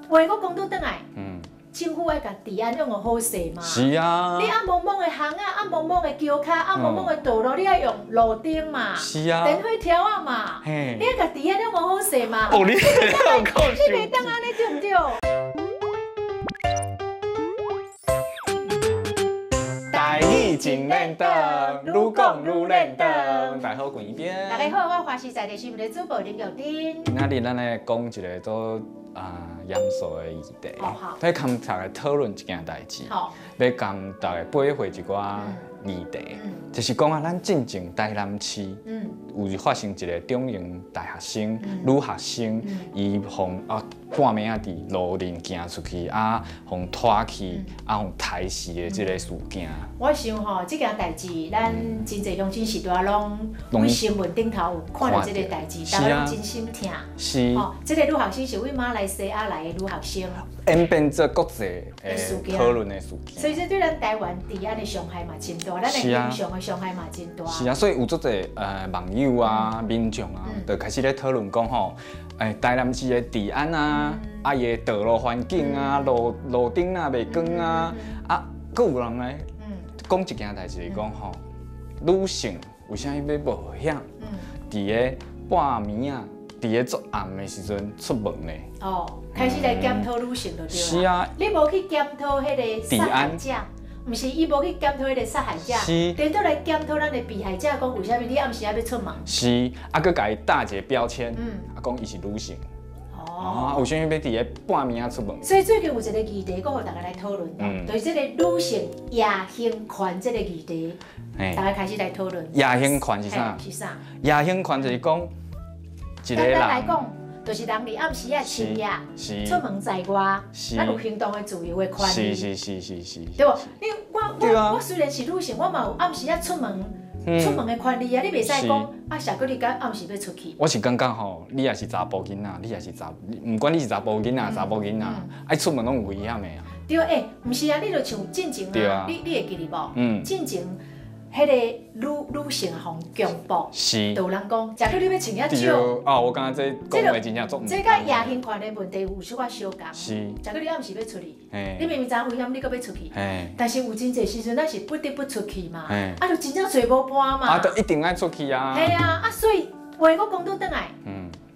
话我讲倒转来，政府爱甲治安用个好势嘛。是啊。你暗蒙蒙的巷啊，暗蒙蒙的桥骹，暗蒙蒙的道路，你爱用路灯嘛。是啊。电火条啊嘛。嘿。你爱甲治安用个好势嘛。哦，你有够你袂当安尼对不对？台语真认真，愈讲愈认真。大家好，滚一边。大家好，我华视在地新闻的主播林玉珍。今仔日咱来讲一个做严肃的议题，好。在跟大家讨论一件代志，要跟大家背回一寡议题，就是讲咱进前台南市，有发生一个中型大学生、女学生，伊互半暝啊伫路边行出去，互拖去，互抬死的这个事件。我想吼，这件代志，咱真侪乡亲时代拢为新闻顶头有看到这个代志，大家拢真心疼。是。哦，这个女学生是为马来西亚来的女学生，演变做国际讨论的事件。所以这对咱台湾治安的伤害嘛真大，咱的形象的伤害嘛真大。是啊，所以有足侪网友啊、民众啊，就开始咧讨论讲吼，台南市的治安啊，伊的道路环境啊、路灯啊袂光啊，佫有人咧讲一件代志，是讲吼，女性为啥要冒险？伫个半暝啊，伫个作暗的时阵出门呢？哦，开始来检讨女性就对了。是啊，你无去检讨迄个杀害者，毋是伊无去检讨迄个杀害者，颠倒来检讨咱的被害者，讲为虾米你暗时还要出门？是，佫甲伊搭一个标签，讲伊是女性。哦，为啥物要伫个半暝出门？所以最近有一个议题，我互大家来讨论，就是这个女性夜行权这个议题，大家开始来讨论。夜行权是啥？是啥？夜行权就是讲一个人。简单来讲，就是人伫暗时啊、深夜出门在外，咱有行动的自由的权利。是，对无？我虽然是女性，我嘛有暗时啊出门的权利啊，你袂使讲下个你敢暗时要出去。我是感觉吼，你也是查甫囡仔，你也是唔管你是查甫囡仔、查甫囡仔，爱出门拢有危险的啊。对，毋是啊，你就像进前啊，你会记哩无？进前迄个女性互强暴，就有人讲，假如你要穿遐少，哦，我刚刚这讲的真正足。这甲夜行权的问题有小可相共。是。假如你暗时要出去，你明明知影危险，你搁要出去，但是有真侪时阵，咱是不得不出去嘛，就真正找无伴嘛。就一定爱出去啊。系啊，所以话我讲倒转来，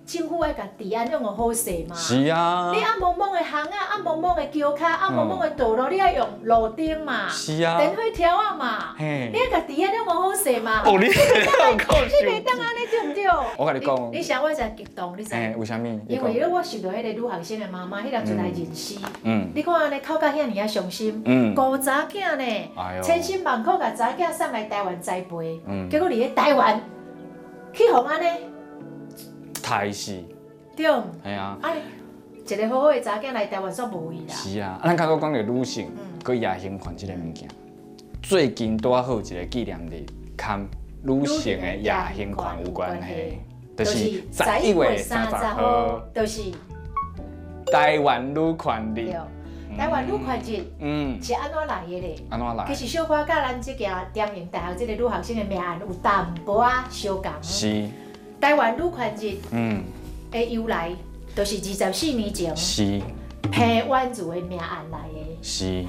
政府爱甲治安用个好势嘛。是啊。你暗蒙蒙的巷啊，暗蒙蒙的桥骹，暗蒙蒙的道路，你爱用路灯嘛。是啊。电火条啊嘛。你爱甲治安用个好势嘛。哦，你袂当安尼对不对？我甲你讲。你想我真激动，你知？为虾米？因为我想到迄个女学生的妈妈，迄个阵来认尸。你看安尼哭甲遐尔啊伤心。5查囝呢，千辛万苦甲查囝送来台湾栽培，结果伫咧台湾去互安尼。太死，对，系啊，一个好好的查囝来台湾煞无伊啦。是啊，咱较早讲到女性，佮夜行权这个物件，最近拄好一个纪念日，跟女性的夜行权有关系，就是11月30号，就是台湾女权日。台湾女权日，是安怎来的咧？安怎来？其实小可甲咱这件中营大学这个女学生的命案有淡薄仔相共。是。台湾女权日的由来，就是24年前平冤案的命案来的。是。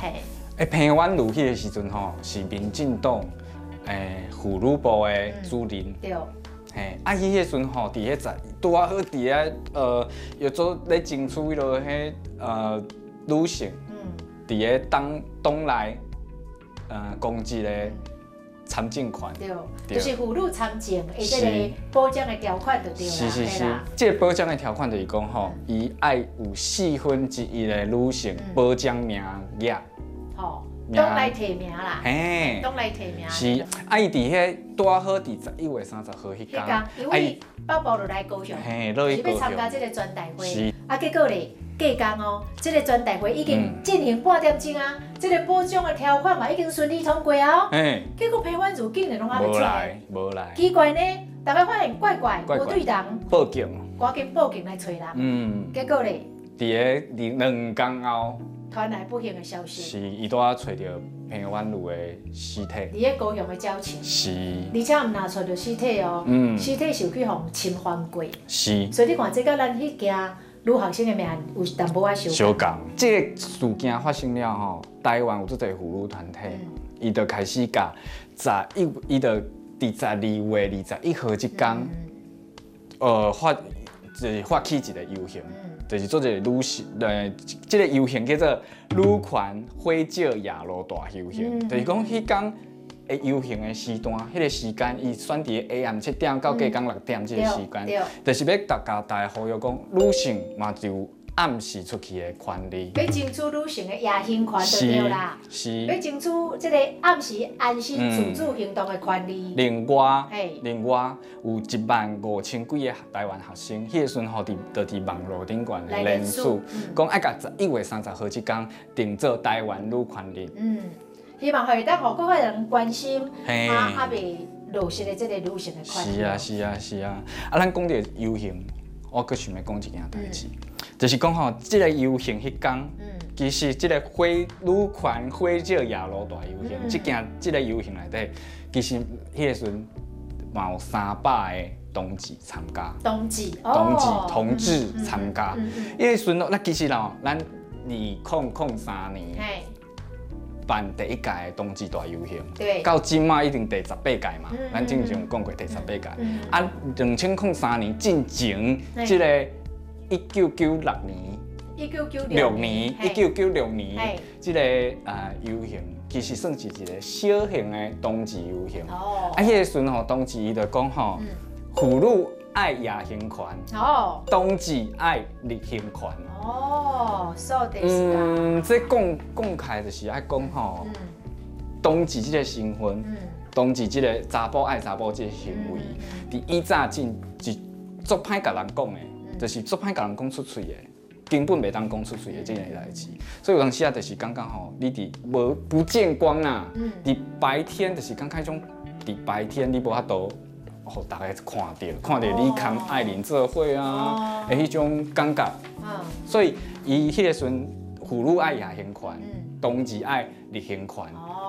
平冤案去的时阵吼，是民进党妇女部的主任。对。伊迄阵吼，伫迄拄好伫遐要做咧争取迄女性，伫咧党内攻击咧。参政权对，就是妇女参政的这个保障的条款就对啦。是，这个保障的条款就是讲吼，伊爱有1/4的女性保障名额。吼，党内提名啦。嘿，党内提名。是，伊伫迄拄好伫11月30号迄天，因为宝宝就来高雄，是要参加这个专题会。是。结果咧。隔工哦，这个专题会已经进行半点钟啊，这个保障的条款嘛已经顺利通过啊。结果平冤案竟然拢还没出来，无来。奇怪呢，大家发现怪无对人。报警。赶紧报警来找人。结果咧，伫2天后，传来不幸的消息。是，伊拄仔找到平冤案的尸体。伫咧高雄的郊区。是。而且唔拿找到尸体哦，尸体是有去互侵犯过。是。所以你看，这甲咱迄件。女学生的命有淡薄仔相共。这个事件发生了吼，台湾有足侪妇女团体，伊就开始甲伊就伫12月21号即天，就是发起一个游行，就是做一个这个游行叫做女权火照夜路大游行，就是讲迄天。游行的时段，迄个时间，伊选伫下暗7点到隔天6点这个时间，就是要大家呼吁讲，女性嘛就暗时出去的权利。要争取女性的夜行权就对啦。是。要争取这个暗时安心自主行动的权利。另外有15000几个台湾学生，迄个时候就伫网络顶管的联署，讲爱甲11月30号即天定做台湾女权日。希望可以当互各个人关心，未落实的这个女性的权利。是啊。咱讲到游行，我阁想要讲一件代志，就是讲吼，这个游行迄天，其实这个女权火照夜路大游行，这个游行内底，其实迄个时阵嘛有300个同志参加。同志参加。迄个时阵，其实咯，咱2003年。办第1届的同志大游行，到今嘛已经第18届嘛，咱之前有讲过第18届。2003年进前，即个1996年，即个游行其实算是一个小型的同志游行。迄个时阵吼，同志伊就讲吼，妇女爱夜行权，同志爱日行权。そうですか。这讲开就是爱讲吼，同志这个身份，同志这个查甫爱查甫这个行为，伫以早是足歹甲人讲的，就是足歹甲人讲出嘴的，根本袂当讲出嘴的这件代志。所以有当时啊，就是感觉吼，你伫不见光啦，伫白天就是感觉迄种，伫白天你无法度。互大家看到你牵爱人做伙啊，的迄种感觉。所以伊迄个时阵，妇女爱夜行权，同志爱日行权，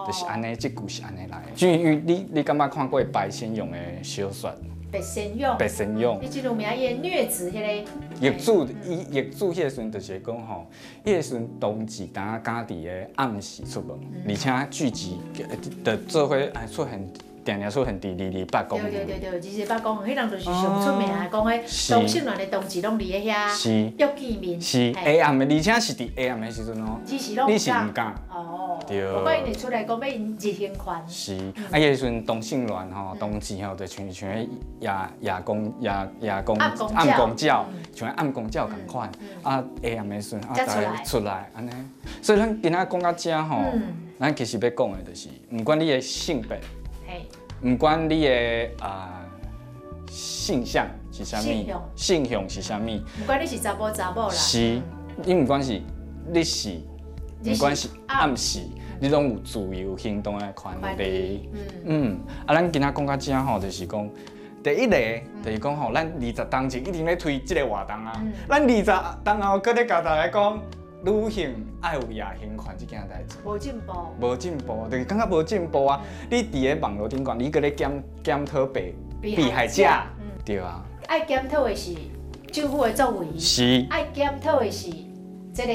就是安尼，这句是安尼来的。至于你敢捌看过白先勇的小说？白先勇，伊即路名伊虐子迄个。业主迄个时阵就是讲吼，迄个时阵同志当家己的暗时出门，而且聚集的做伙出现。定出现伫228公园。对，228公园，迄人就是上出名的，讲迄同性恋的同志拢伫咧遐约见面。是下暗的，而且是伫下暗的时阵哦。你是唔敢？对。不过因会出来讲要因日行权。是，迄个时阵同性恋吼，同志吼，就像夜公教，像暗公教共款。下暗的时阵大家出来安尼。所以咱今仔讲到这吼，咱其实要讲的就是，唔管你的性别。唔管你的性向是啥物，性向是啥物，唔管你是查甫啦，是，你唔管是日时，唔管是暗时，你拢有自由行动的权利。咱今仔讲到这吼，就是讲，第一个就是讲吼，咱20当前一定咧推这个活动啊，咱20当后搁咧甲大家讲。女性爱有夜行权这件代志，无进步，就是感觉无进步啊！你伫个网络顶讲，你搁咧检讨被害者，对啊。爱检讨的是政府的作为，是。爱检讨的是这个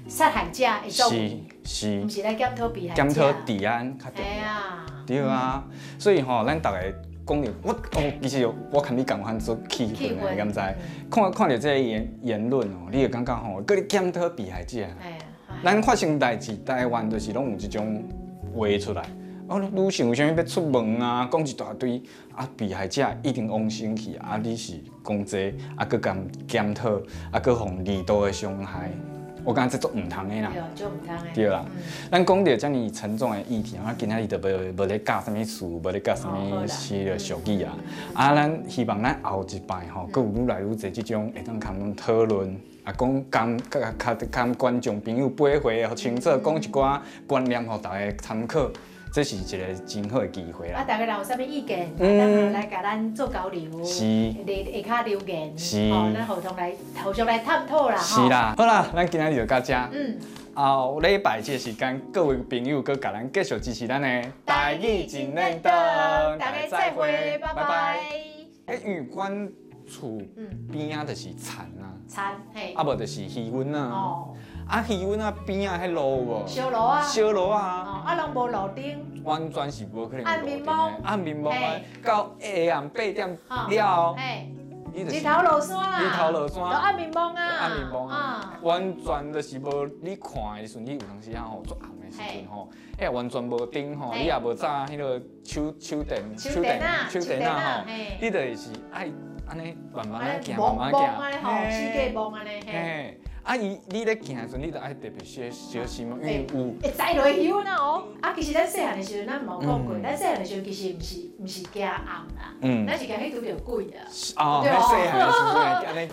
杀害者的作为，是。唔是来检讨被害者。检讨治安较重要。对啊，所以吼，咱大家。讲着其实我看你共款做气愤的，敢知？看到这个言论哦，你会感觉吼，搁你检讨被害者。咱发生代志，台湾就是拢有这种话出来。女性为啥物要出门啊？讲一大堆被害者一定往生去你是讲这搁敢检讨搁互二度的伤害。我感觉这做唔通的啦，对啦。咱讲到遮尔沉重的议题，今仔日就无咧教啥物事，无咧教啥物事的俗语啊。咱希望咱后一摆吼，佫有愈来愈侪这种会当通讨论，讲观众朋友背回清楚，讲一寡观念，互大家参考。这是一个真好的机会啦！大家若有啥物意见，等来甲咱做交流，下骹留言，咱互相来探讨啦。是啦，好啦，咱今仔日就到这。后礼拜这时间，各位朋友佮甲咱继续支持咱的台语真认同，大家再会，拜拜。有关厝边啊就是田啊，田嘿，啊无就是鱼塭啊。哦。啊，鱼塭啊边啊迄路有无？小路啊。小路啊。哦，啊，拢无路顶。完全是无可能。暗暝蒙。暗暝蒙啊，到下暗8点了。嘿。日头落山啊。日头落山。都暗暝蒙啊。暗暝蒙啊。完全就是无你看的时阵，你有当时啊吼做暗的时阵吼，完全无灯吼，你也无早迄个手电啊吼，你就是爱安尼慢慢啊行，慢慢行，世界望安尼。嘿，啊你咧行的时阵，你就爱特别小心哦，因为有会栽落去啊哦。啊，其实咱细汉的时阵，咱冇讲过，咱细汉的时阵其实毋是惊暗啦，咱是惊迄拄着鬼啦。哦，细汉的时阵安尼。